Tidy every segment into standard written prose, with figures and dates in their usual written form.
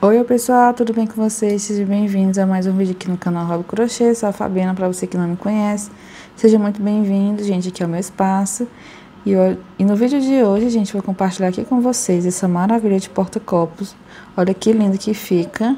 Oi pessoal, tudo bem com vocês? Sejam bem-vindos a mais um vídeo aqui no canal Hobby Crochê. Sou a Fabiana, para você que não me conhece. Seja muito bem-vindo, gente, aqui é o meu espaço. E no vídeo de hoje, gente, vou compartilhar aqui com vocês essa maravilha de porta-copos. Olha que lindo que fica,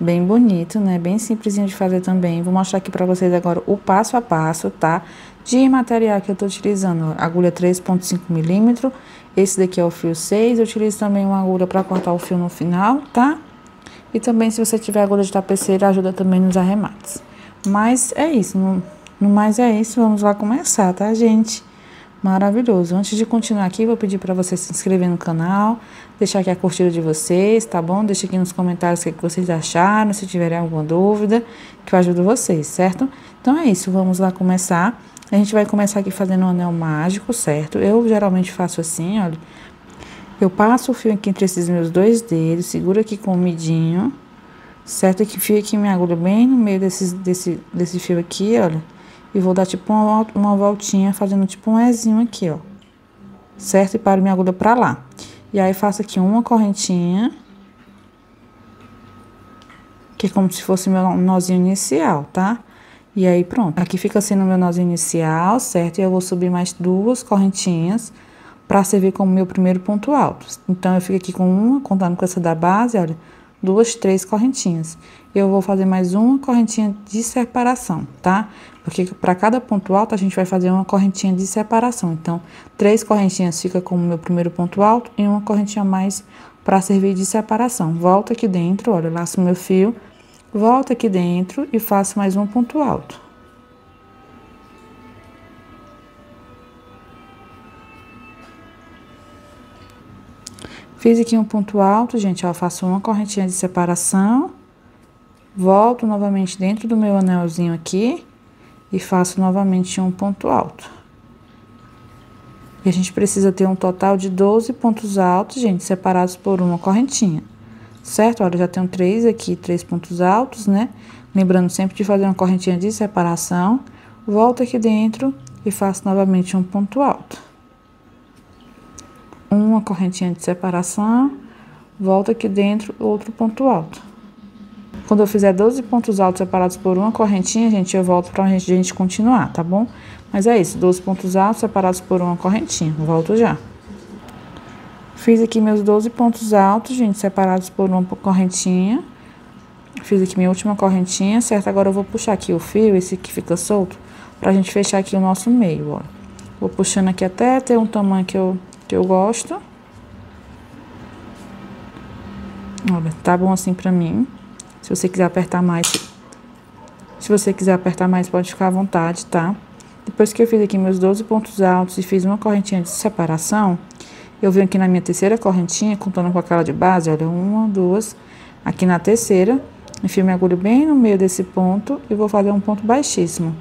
bem bonito, né? Bem simplesinho de fazer também. Vou mostrar aqui para vocês agora o passo a passo, tá? De material que eu tô utilizando, agulha 3,5 milímetros. Esse daqui é o fio 6, eu utilizo também uma agulha para cortar o fio no final, tá? E também, se você tiver agulha de tapeceira, ajuda também nos arremates. Mas é isso, no mais é isso, vamos lá começar, tá, gente? Maravilhoso. Antes de continuar aqui, vou pedir para você se inscrever no canal, deixar aqui a curtida de vocês, tá bom? Deixa aqui nos comentários o que vocês acharam, se tiverem alguma dúvida, que eu ajudo vocês, certo? Então é isso, vamos lá começar. A gente vai começar aqui fazendo um anel mágico, certo? Eu geralmente faço assim, olha. Eu passo o fio aqui entre esses meus dois dedos, seguro aqui com o midinho, certo? Aqui, fio aqui minha agulha bem no meio desse fio aqui, olha. E vou dar tipo uma voltinha, fazendo tipo um Ezinho aqui, ó. Certo? E paro minha agulha pra lá. E aí, faço aqui uma correntinha, que é como se fosse meu nozinho inicial, tá? E aí, pronto. Aqui fica sendo meu nozinho inicial, certo? E eu vou subir mais duas correntinhas para servir como meu primeiro ponto alto. Então, eu fico aqui com uma, contando com essa da base, olha, 2, 3 correntinhas. Eu vou fazer mais uma correntinha de separação, tá? Porque para cada ponto alto, a gente vai fazer uma correntinha de separação. Então, 3 correntinhas fica como meu primeiro ponto alto e uma correntinha a mais para servir de separação. Volto aqui dentro, olha, laço meu fio, volto aqui dentro e faço mais um ponto alto. Fiz aqui um ponto alto, gente, ó, faço uma correntinha de separação, volto novamente dentro do meu anelzinho aqui e faço novamente um ponto alto. E a gente precisa ter um total de 12 pontos altos, gente, separados por uma correntinha, certo? Olha, já tenho 3 aqui, 3 pontos altos, né? Lembrando sempre de fazer uma correntinha de separação, volto aqui dentro e faço novamente um ponto alto. Uma correntinha de separação, volto aqui dentro, outro ponto alto. Quando eu fizer 12 pontos altos separados por uma correntinha, gente, eu volto pra gente continuar, tá bom? Mas é isso, 12 pontos altos separados por uma correntinha, volto já. Fiz aqui meus 12 pontos altos, gente, separados por uma correntinha. Fiz aqui minha última correntinha, certo? Agora eu vou puxar aqui o fio, esse que fica solto, pra gente fechar aqui o nosso meio, ó. Vou puxando aqui até ter um tamanho que eu gosto. Olha, tá bom assim pra mim. Se você quiser apertar mais, pode ficar à vontade, tá? Depois que eu fiz aqui meus 12 pontos altos e fiz uma correntinha de separação, eu venho aqui na minha terceira correntinha, contando com aquela de base, olha, 1, 2, aqui na terceira, enfio minha agulha bem no meio desse ponto e vou fazer um ponto baixíssimo.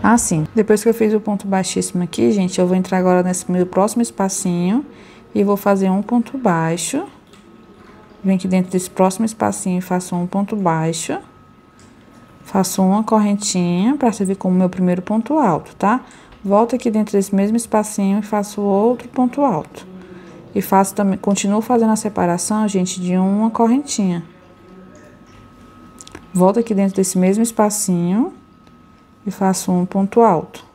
Assim, depois que eu fiz o ponto baixíssimo aqui, gente, eu vou entrar agora nesse meu próximo espacinho e vou fazer um ponto baixo. Venho aqui dentro desse próximo espacinho e faço um ponto baixo. Faço uma correntinha para servir como meu primeiro ponto alto, tá? Volto aqui dentro desse mesmo espacinho e faço outro ponto alto. E faço também, continuo fazendo a separação, gente, de uma correntinha. Volto aqui dentro desse mesmo espacinho e faço um ponto alto.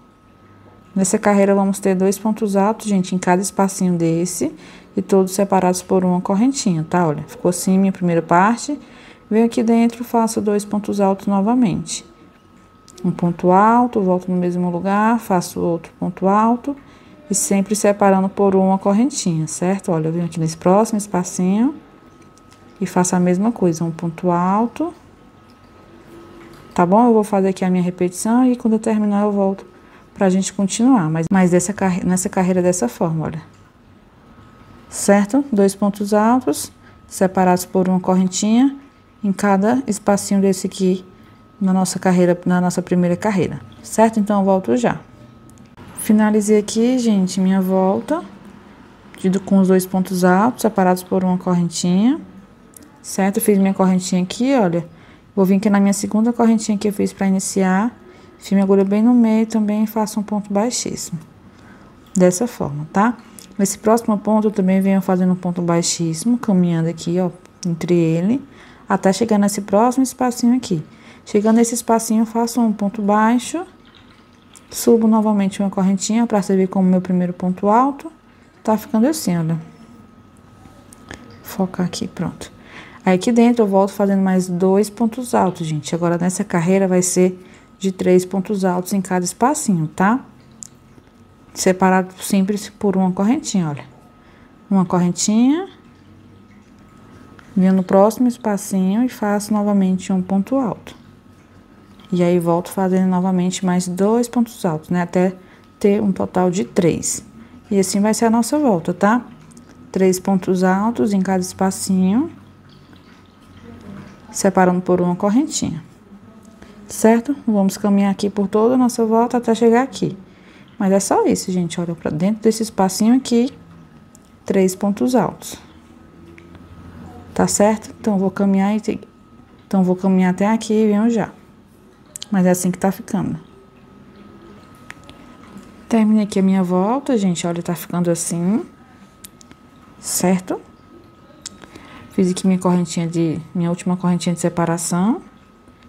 Nessa carreira, vamos ter 2 pontos altos, gente, em cada espacinho desse, e todos separados por uma correntinha, tá? Olha, ficou assim minha primeira parte. Venho aqui dentro, faço 2 pontos altos novamente. Um ponto alto, volto no mesmo lugar, faço outro ponto alto, e sempre separando por uma correntinha, certo? Olha, eu venho aqui nesse próximo espacinho, e faço a mesma coisa, um ponto alto. Tá bom? Eu vou fazer aqui a minha repetição e quando eu terminar eu volto pra gente continuar. Mas nessa carreira dessa forma, olha. Certo? 2 pontos altos, separados por uma correntinha em cada espacinho desse aqui na nossa carreira, na nossa primeira carreira. Certo? Então eu volto já. Finalizei aqui, gente, minha volta com os 2 pontos altos, separados por uma correntinha. Certo? Fiz minha correntinha aqui, olha. Vou vir aqui na minha segunda correntinha que eu fiz para iniciar, enfio minha agulha bem no meio também e faço um ponto baixíssimo. Dessa forma, tá? Nesse próximo ponto, eu também venho fazendo um ponto baixíssimo, caminhando aqui, ó, entre ele, até chegar nesse próximo espacinho aqui. Chegando nesse espacinho, eu faço um ponto baixo, subo novamente uma correntinha para servir como meu primeiro ponto alto. Tá ficando assim, olha. Focar aqui, pronto. Aí aqui dentro eu volto fazendo mais 2 pontos altos, gente. Agora nessa carreira vai ser de 3 pontos altos em cada espacinho, tá? Separado sempre por uma correntinha, olha. Uma correntinha. Venho no próximo espacinho e faço novamente um ponto alto. E aí volto fazendo novamente mais 2 pontos altos, né? Até ter um total de 3. E assim vai ser a nossa volta, tá? 3 pontos altos em cada espacinho, separando por uma correntinha, certo? Vamos caminhar aqui por toda a nossa volta até chegar aqui. Mas é só isso, gente, olha, pra dentro desse espacinho aqui, 3 pontos altos. Tá certo? Então, vou caminhar até aqui e venho já. Mas é assim que tá ficando. Terminei aqui a minha volta, gente, olha, tá ficando assim, certo? Fiz aqui minha última correntinha de separação.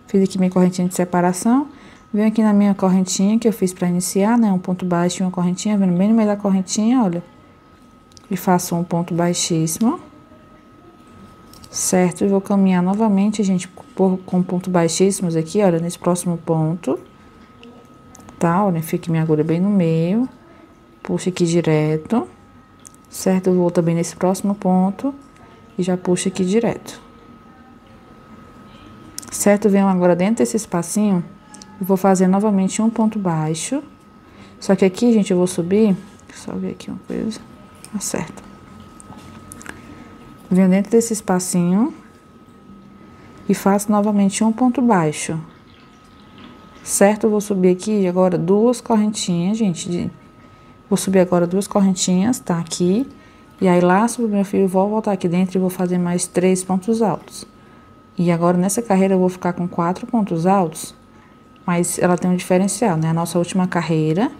Fiz aqui minha correntinha de separação. Venho aqui na minha correntinha que eu fiz pra iniciar, né? Um ponto baixo e uma correntinha, vendo bem no meio da correntinha, olha. E faço um ponto baixíssimo. Certo? E vou caminhar novamente, gente, com pontos baixíssimos aqui, olha, nesse próximo ponto. Tá? Olha, fica minha agulha bem no meio. Puxo aqui direto. Certo? Eu vou também nesse próximo ponto. E já puxo aqui direto. Certo? Venho agora dentro desse espacinho. E vou fazer novamente um ponto baixo. Só que aqui, gente, eu vou subir. Só ver aqui uma coisa. Acerta. Venho dentro desse espacinho. E faço novamente um ponto baixo. Certo? Eu vou subir aqui agora 2 correntinhas, gente. Vou subir agora 2 correntinhas, tá? Aqui. E aí, laço o meu fio, vou voltar aqui dentro e vou fazer mais 3 pontos altos. E agora, nessa carreira, eu vou ficar com 4 pontos altos. Mas ela tem um diferencial, né? A nossa última carreira,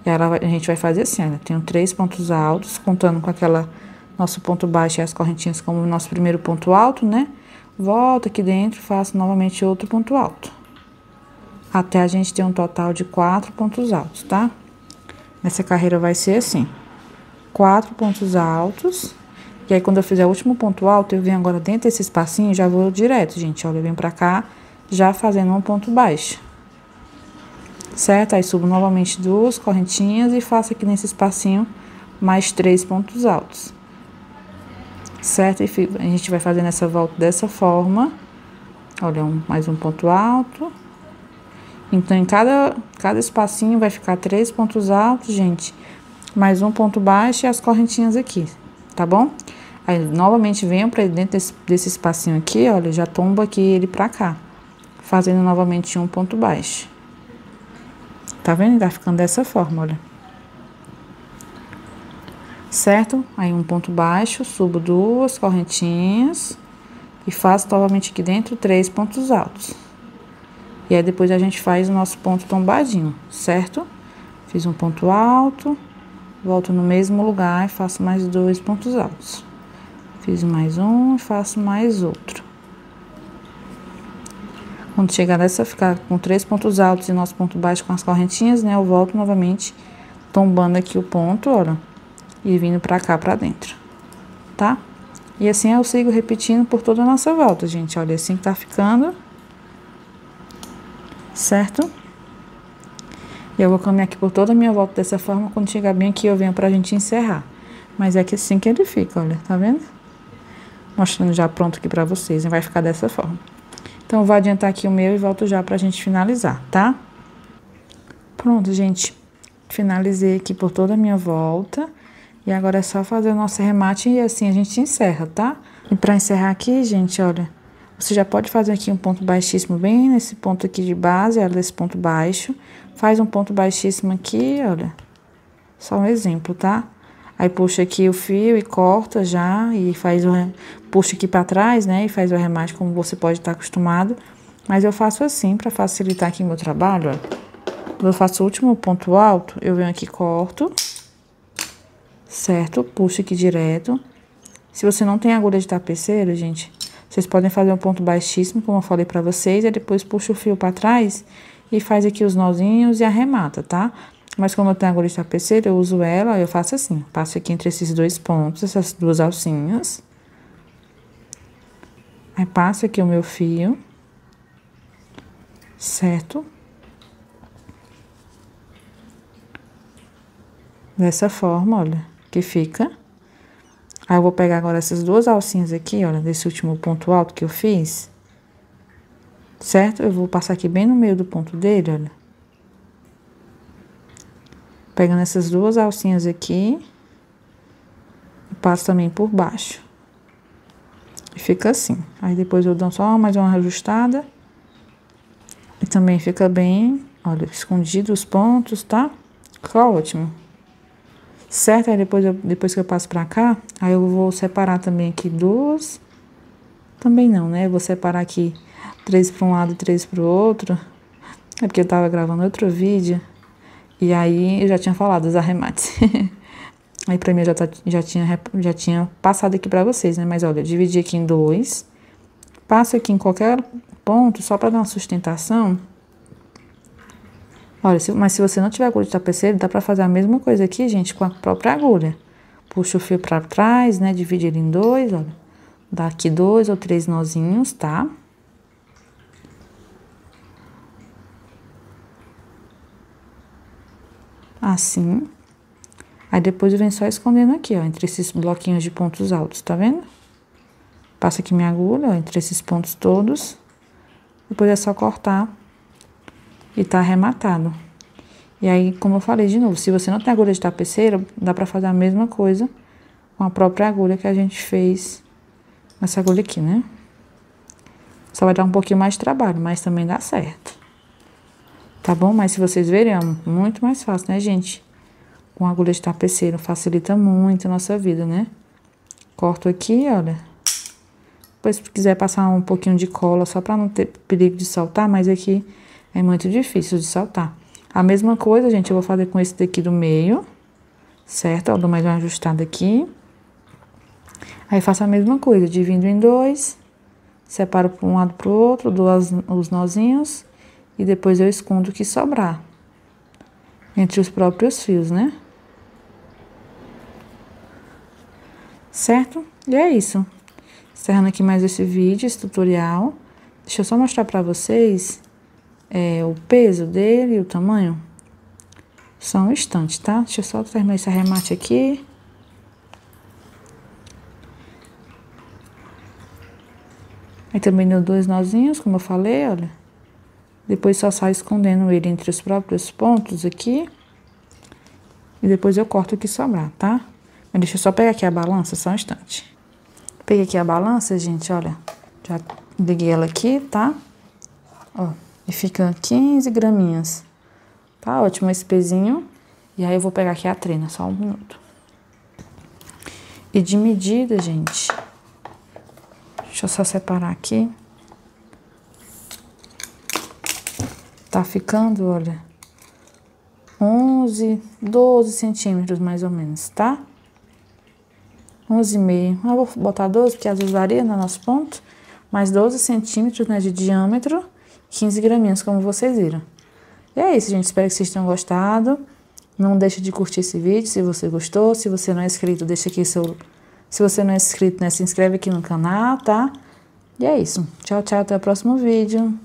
a gente vai fazer assim, olha. Tenho 3 pontos altos, contando com aquela nosso ponto baixo e as correntinhas como o nosso primeiro ponto alto, né? Volto aqui dentro e faço novamente outro ponto alto. Até a gente ter um total de 4 pontos altos, tá? Nessa carreira vai ser assim. 4 pontos altos. E aí, quando eu fizer o último ponto alto, eu venho agora dentro desse espacinho e já vou direto, gente. Olha, eu venho pra cá, já fazendo um ponto baixo. Certo? Aí, subo novamente 2 correntinhas e faço aqui nesse espacinho mais 3 pontos altos. Certo? E a gente vai fazendo essa volta dessa forma. Olha, mais um ponto alto. Então, em cada espacinho vai ficar 3 pontos altos, gente. Mais um ponto baixo e as correntinhas aqui, tá bom? Aí, novamente, venho pra dentro desse espacinho aqui, olha, já tombo aqui ele pra cá. Fazendo novamente um ponto baixo. Tá vendo? Tá ficando dessa forma, olha. Certo? Aí, um ponto baixo, subo 2 correntinhas. E faço novamente aqui dentro 3 pontos altos. E aí, depois a gente faz o nosso ponto tombadinho, certo? Fiz um ponto alto, volto no mesmo lugar e faço mais 2 pontos altos. Fiz mais um e faço mais outro. Quando chegar nessa, ficar com 3 pontos altos e nosso ponto baixo com as correntinhas, né? Eu volto novamente, tombando aqui o ponto, olha, e vindo pra cá, pra dentro, tá? E assim eu sigo repetindo por toda a nossa volta, gente. Olha, assim que tá ficando. Certo? E eu vou caminhar aqui por toda a minha volta dessa forma. Quando chegar bem aqui, eu venho pra gente encerrar. Mas é que assim que ele fica, olha, tá vendo? Mostrando já pronto aqui pra vocês, e vai ficar dessa forma. Então, eu vou adiantar aqui o meu e volto já pra gente finalizar, tá? Pronto, gente. Finalizei aqui por toda a minha volta. E agora é só fazer o nosso remate e assim a gente encerra, tá? E pra encerrar aqui, gente, olha, você já pode fazer aqui um ponto baixíssimo bem nesse ponto aqui de base, olha, esse ponto baixo. Faz um ponto baixíssimo aqui, olha. Só um exemplo, tá? Aí puxa aqui o fio e corta já e puxa aqui pra trás, né? E faz o arremate como você pode estar acostumado. Mas eu faço assim pra facilitar aqui o meu trabalho, ó. Quando eu faço o último ponto alto, eu venho aqui, corto. certo? Puxa aqui direto. Se você não tem agulha de tapeceiro, gente, vocês podem fazer um ponto baixíssimo, como eu falei pra vocês, e depois puxa o fio pra trás e faz aqui os nozinhos e arremata, tá? Mas como eu tenho agulha de tapeceiro, eu uso ela, eu faço assim, passo aqui entre esses dois pontos, essas duas alcinhas. Aí passo aqui o meu fio, certo? Dessa forma, olha, que fica. Aí eu vou pegar agora essas duas alcinhas aqui, olha, desse último ponto alto que eu fiz. Certo? Eu vou passar aqui bem no meio do ponto dele, olha. Pegando essas duas alcinhas aqui. E passo também por baixo. E fica assim. Aí depois eu dou só mais uma ajustada. E também fica bem, olha, escondido os pontos, tá? Fica ótimo. Certo? Aí depois que eu passo pra cá, aí eu vou separar também aqui duas. Também não, né? Eu vou separar aqui 3 para um lado e 3 para o outro. É porque eu tava gravando outro vídeo. E aí eu já tinha falado dos arremates. Aí pra mim eu já tinha passado aqui pra vocês, né? Mas olha, eu dividi aqui em 2. Passo aqui em qualquer ponto, só pra dar uma sustentação. Olha, mas se você não tiver agulha de tapeceiro, dá pra fazer a mesma coisa aqui, gente, com a própria agulha. Puxa o fio pra trás, né? Divide ele em 2, olha. Dá aqui 2 ou 3 nozinhos, tá? Assim. Aí depois eu venho só escondendo aqui, ó, entre esses bloquinhos de pontos altos, tá vendo? Passo aqui minha agulha, ó, entre esses pontos todos. Depois é só cortar e tá arrematado. E aí, como eu falei de novo, se você não tem agulha de tapeceiro, dá pra fazer a mesma coisa com a própria agulha que a gente fez essa agulha aqui, né? Só vai dar um pouquinho mais de trabalho, mas também dá certo. Tá bom? Mas se vocês verem, é muito mais fácil, né, gente? Com agulha de tapeceiro, facilita muito a nossa vida, né? Corto aqui, olha. Depois, se quiser passar um pouquinho de cola, só pra não ter perigo de soltar, mas aqui é muito difícil de soltar. A mesma coisa, gente, eu vou fazer com esse daqui do meio, certo? Ó, dou mais uma ajustada aqui. Aí faço a mesma coisa, divido em 2, separo para um lado para o outro, dou os nozinhos e depois eu escondo o que sobrar entre os próprios fios, né? Certo? E é isso. Encerrando aqui mais esse vídeo, esse tutorial. Deixa eu só mostrar pra vocês o peso dele e o tamanho. Só um instante, tá? Deixa eu só terminar esse arremate aqui. Aí também deu 2 nozinhos, como eu falei, olha. Depois só saio escondendo ele entre os próprios pontos aqui. E depois eu corto o que sobrar, tá? Mas deixa eu só pegar aqui a balança, só um instante. Peguei aqui a balança, gente, olha. Já liguei ela aqui, tá? Ó, e fica 15 graminhas. Tá ótimo esse pezinho. E aí eu vou pegar aqui a trena, só um minuto. E de medida, gente... Deixa eu só separar aqui. Tá ficando, olha, 11, 12 centímetros mais ou menos, tá? 11,5. Eu vou botar 12, porque às vezes varia no nosso ponto. Mais 12 centímetros, né, de diâmetro. 15 graminhas, como vocês viram. E é isso, gente. Espero que vocês tenham gostado. Não deixe de curtir esse vídeo se você gostou. Se você não é inscrito, deixa aqui seu... Se você não é inscrito, né, se inscreve aqui no canal, tá? E é isso. Tchau, tchau. Até o próximo vídeo.